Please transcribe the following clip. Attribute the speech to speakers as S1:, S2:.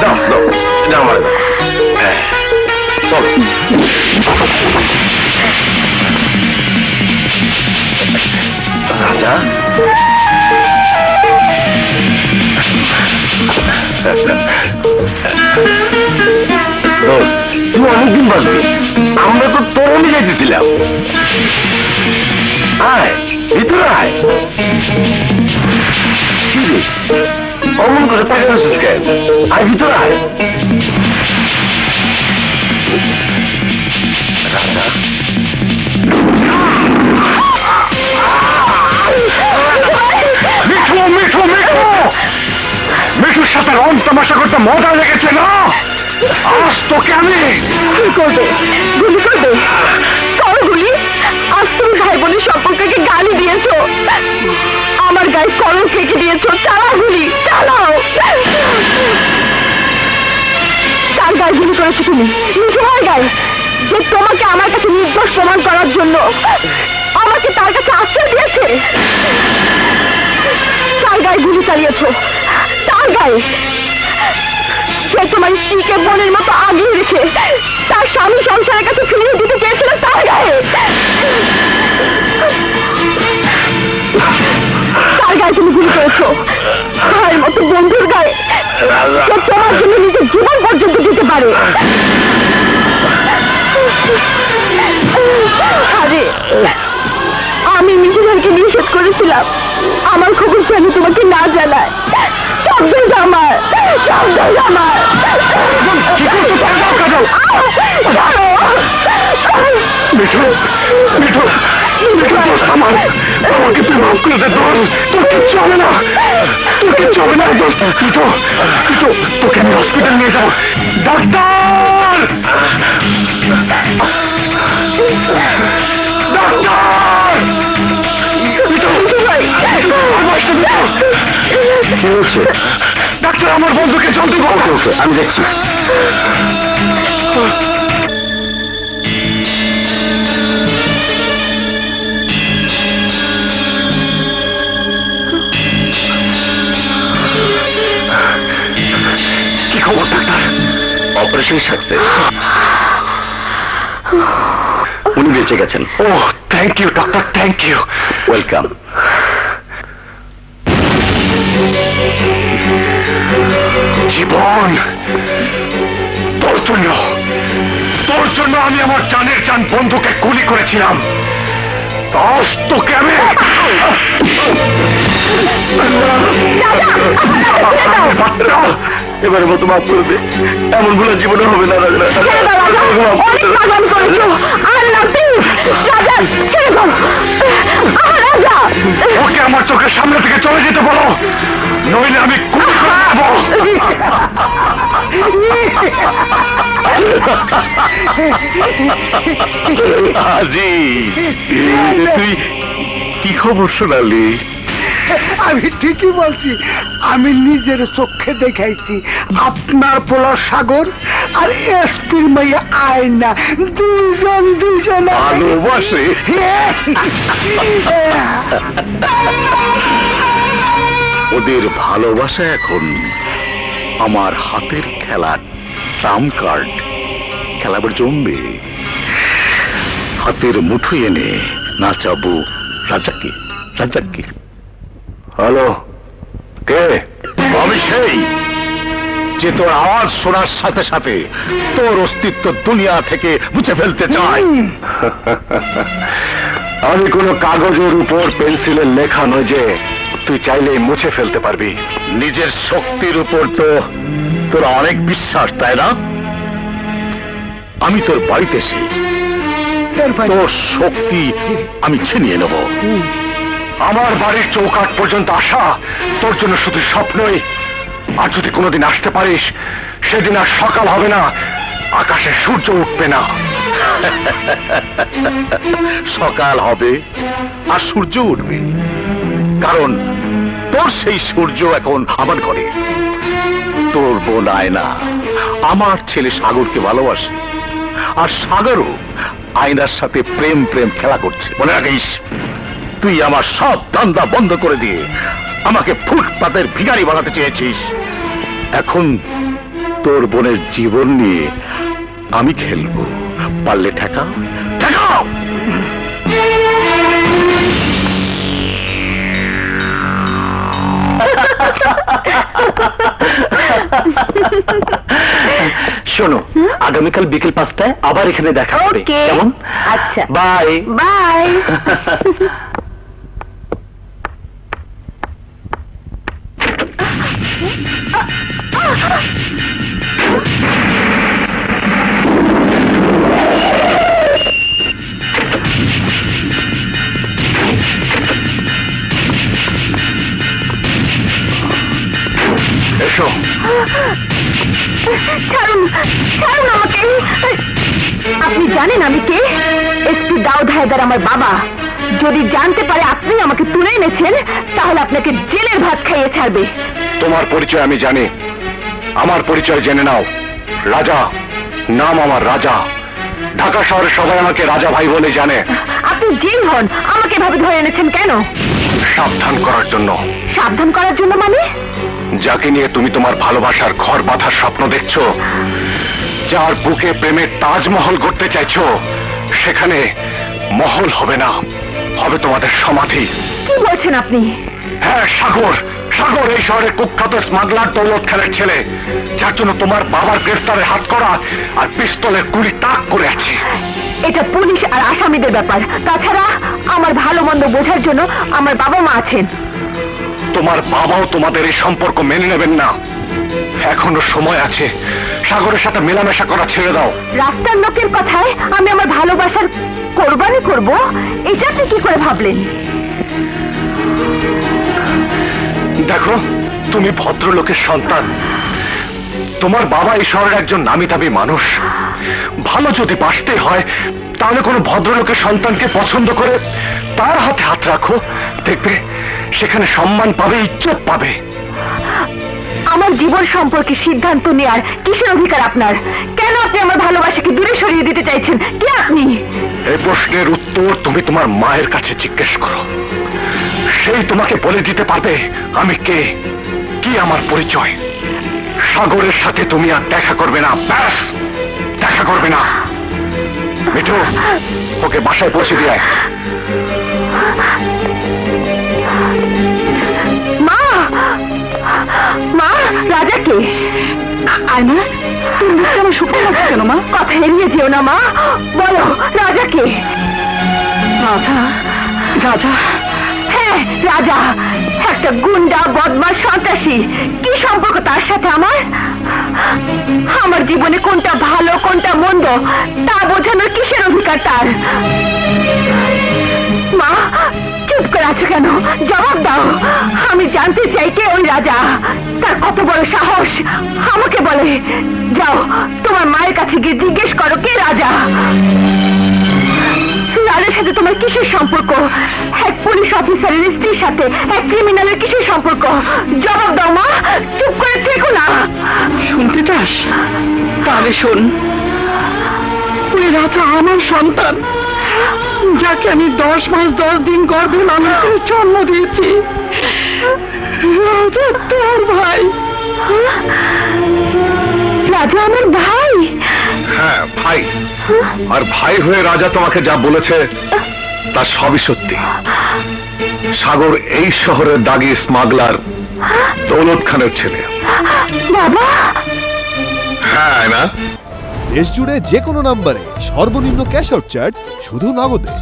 S1: দাও দাও, এটা আমার দাও। হ্যাঁ চল। রাজা তুই অনেকদিন বাঁচবি, আমরা তো তোর মিলাইতেছিলাম। আয় ভিতরে আয়। কি রে অমন করে টাকা রয়েছিস কেন? আয় ভিতরে আয়। রাজা মিঠু মিঠু মিঠু মিঠুর সাথে রং তামাশা করতে মজা লেগেছে না? আজ তোকে আমি
S2: কি করবে? গুলি করবে? কারো গুলি? আজ তুমি ভাই বোনের সম্পর্ককে গালি দিয়েছো, আমার গায়ে কলম কেটে দিয়েছো। চালাও গুলি, চালাও। কার গায়ে গুলি করেছো তুমি? মিঠু ভাইয়ের গায়ে, যে তোমাকে আমার কাছে নির্দোষ প্রমাণ করার জন্য আমাকে তার কাছে আশ্রয় দিয়েছে। তার গায়ে গুলি চালিয়েছো, তার গায়ে, যে তোমার স্ত্রীকে বোনের মতো আগিয়ে রেখে তার স্বামী সংসারের কাছে ফিরিয়ে দিতে চেয়েছিল, তার গায়ে। তার গায়ে তুমি গুলি করেছো, ভাইয়ের মতো বন্ধুর গায়ে, যে তোমার জন্য নিজের জীবন পর্যন্ত দিতে পারে। আরে আমি মিঠুকে নিষেধ করেছিলাম আমার খবর যেন তোমাকে না জানায়। শব্দ আমার, শব্দ আমার।
S1: মিঠু মিঠু মিঠু দোস্ত আমার, আমাকে তুই মাফ করে দে দোস্ত। তোর কিচ্ছু হবে না, তোর কিচ্ছু হবে না দোস্ত। মিঠু মিঠু তোকে আমি হসপিটাল নিয়ে যাবো। Doctor doctor! কি হচ্ছে ডাক্তার? আমার বন্ধুকে জলদি বলতে হচ্ছে, আমি দেখছি। কি খবর ডাক্তার? অপারেশন সাকসেস, উনি বেঁচে গেছেন। ও thank you doctor, thank you. Welcome. জীবন তোর জন্য, তোর জন্য আমি আমার জানের জান বন্ধুকে গুলি করেছিলাম। আজ তোকে আমি এবারে মতো মাফ করে দে, এমন ভুল জীবনে হবে না। ওকে আমার চোখের সামনে থেকে চলে যেতে বলো, নইলে আমি গুলি করে দেবো। আজি তুই কি খবর শোনালি?
S3: আমি ঠিকই বলছি, আমি নিজের চোখে দেখাইছি আপনার পোলা সাগর আর এসপির মেয়ে আয়না দুজন
S1: ভালোবাসে। ওদের ভালোবাসা এখন আমার হাতের খেলা, ট্রাম কার্ড খেলাবার জমবে। হাতের মুঠো এনে নাচাবো রাজাকে, রাজাকে। হ্যালো, কে? আমি সেই যে তোর আওয়াজ শোনার সাথে সাথে তোর অস্তিত্ব দুনিয়া থেকে মুছে ফেলতে চাই। আমি কোনো কাগজের উপর পেন্সিলের লেখা নয় যে তুই চাইলেই মুছে ফেলতে পারবি। নিজের শক্তির উপর তো তোর অনেক বিশ্বাস, তাই না? আমি তোর বাড়িতে এসে তোর শক্তি আমি ছিনিয়ে নেব। আমার বাড়ির চৌকাঠ পর্যন্ত আসা তোর জন্য শুধু স্বপ্নই। আর যদি কোনোদিন আসতে পারিস, সেদিন আর সকাল হবে না, আকাশে সূর্য উঠবে না। সকাল হবে আর সূর্য উঠবে, কারণ তোর সেই সূর্য এখন আমার ঘরে। তোর বোন আয়না আমার ছেলে সাগরকে ভালোবাসে, আর সাগরও আয়নার সাথে প্রেম প্রেম খেলা করছে। মনে রাখিস, তুই আমার সব ধান্দা বন্ধ করে দিয়ে আমাকে ফুটপাতের ভিখারি বানাতে চেয়েছিস। এখন তোর বোনের জীবন নিয়ে আমি খেলবো, পারলে ঠেকাও ঠেকাও। শোনো, আগামীকাল বিকেল 5টায় আবার এখানে দেখা হবে, কেমন?
S2: আচ্ছা,
S1: বাই
S2: বাই।
S1: এসো।
S2: ছাড়ুন, ছাড়ুন আমাকে। আপনি জানেন আমি কে? এসপি দাউদ হায়দার আমার বাবা। যদি জানতে পারে আপনি আমাকে তুলে এনেছেন, তাহলে আপনাকে জেলের ভাত খাইয়ে ছাড়বে।
S1: তোমার পরিচয় আমি জানি, আমার পরিচয় জেনে নাও। রাজা, নাম আমার রাজা। ঢাকা শহরে সবাই আমাকে রাজা ভাই বলে জানে।
S2: আপনি জেল হন, আমাকে এভাবে ধরে এনেছেন কেন?
S1: সাবধান করার জন্য।
S2: সাবধান করার জন্য মানে?
S1: যাকে নিয়ে তুমি তোমার ভালোবাসার ঘর বাঁধার স্বপ্ন দেখছো, যার বুকে প্রেমের তাজমহল করতে চাইছো, সেখানে মহল হবে না, হবে তোমাদের সমাধি।
S2: কি বলছেন আপনি?
S1: হ্যাঁ, সাগর। সাগর এই শহরের কুখ্যাত স্মাগলার দৌলত খানের ছেলে, যার জন্য তোমার বাবার গ্রেফতারের হাত করা আর পিস্তলের গুলি তাক করে আছে।
S2: এটা পুলিশ আর আসামিদের ব্যাপার। তাছাড়া আমার ভালো মন্দ বোঝার জন্য আমার বাবা মা আছেন।
S1: তোমার বাবাও তোমাদের এই সম্পর্ক মেনে নেবেন না। এখনো সময় আছে, সাগরের সাথে মেলামেশা করা ছেড়ে দাও।
S2: রাস্তার লোকের কথায় আমি আমার ভালোবাসার কোরবানি করব, এটা আপনি কি করে ভাবলেন?
S1: দেখো, তুমি ভদ্রলোকের সন্তান। তোমার বাবা এই শহরের একজন নামি দামি মানুষ। ভালো যদি বাঁচতে হয়, তাহলে কোনো ভদ্রলোকের সন্তানকে পছন্দ করে তার হাতে হাত রাখো, দেখবে সেখানে সম্মান পাবে, ইজ্জত পাবে।
S2: আমার জীবন সম্পর্কে সিদ্ধান্ত নেওয়ার কিসের অধিকার আপনার? কেন আপনি আমার ভালোবাসাকে দূরে সরিয়ে দিতে চাইছেন? কে আপনি?
S1: এই প্রশ্নের উত্তর তুমি তোমার মায়ের কাছে জিজ্ঞেস করো, সেই তোমাকে বলে দিতে পারবে আমি কে, কি আমার পরিচয়। সাগরের সাথে তুমি আর দেখা করবে না, ব্যাস, দেখা করবে না। মিঠু, ওকে বাসায় পৌঁছে দিয়ে আয়।
S2: মা, মা, রাজাকে আয়না, তুমি বুঝতে আমার শুকনো লাগছে কেন মা? কথা এড়িয়ে যেও না মা, বলো রাজাকে। রাজা? রাজা? হ্যাঁ, রাজা। একটা গুন্ডা, বদমাশ, সন্ত্রাসী। কি সম্পর্ক তার সাথে আমার? আমার জীবনে কোনটা ভালো কোনটা মন্দ তা বোঝানোর কিসের অধিকার তার? মা, চুপ করে আছো কেন? জবাব দাও। আমি জানতে চাই কে ওই রাজা, তার কত বড় সাহস আমাকে বলে। যাও, তোমার মায়ের কাছে গিয়ে জিজ্ঞেস করো কে রাজা। রাজার সাথে তোমার কিসের সম্পর্ক? এক পুলিশ অফিসারের স্ত্রীর সাথে এক ক্রিমিনালের কিসের সম্পর্ক? জবাব দাও মা, চুপ করে থেকো না। শুনতে চাস? তাহলে শোন, ওই রাজা আমার সন্তান, যাকে আমি 10 মাস 10 দিন গর্ভে লালন করে জন্ম দিয়েছি। রাজা তোর ভাই। রাজা আমার ভাই?
S1: হ্যাঁ, ভাই। আর ভাই হয়ে রাজা তোমাকে যা বলেছে তা সবই সত্যি। সাগর এই শহরের দাগি স্মাগলার দৌলত খানের ছেলে।
S2: বাবা?
S1: হ্যাঁ না,
S4: দেশ জুড়ে যে কোনো নম্বরে সর্বনিম্ন ক্যাশ আউট চার্জ শুধু নগদে।